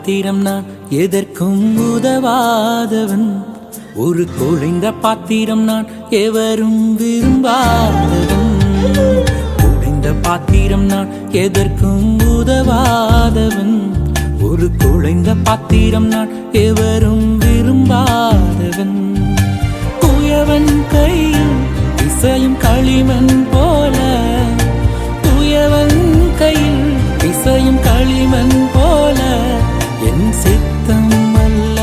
பாத்திரம் நான் எதற்கும் உதவாதவன். ஒரு குழைந்த பாத்திரம் நான் எவரும் விரும்பாதவன். குழைந்த பாத்திரம் நான் எதற்கும் உதவாதவன். ஒரு குழைந்த பாத்திரம் நான் எவரும் விரும்பாதவன். குயவன் கையில் இசையும் களிமண் போல, குயவன் கையில் இசையும் களிமண் போல, என் சித்தம் அல்ல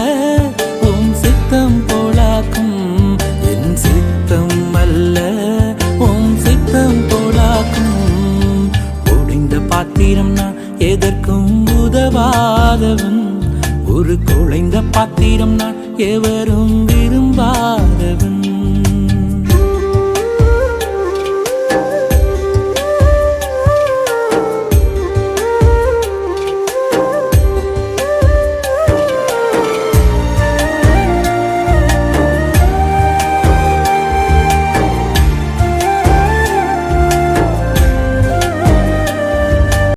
உம் சித்தம் போலாக்கும். என் சித்தம் அல்ல உம் சித்தம் போலாக்கும். குழைந்த பாத்திரம் நான் எதற்கும் உதவாதவன். ஒரு குழைந்த பாத்திரம் நான் எவரும் விரும்பாதவன்.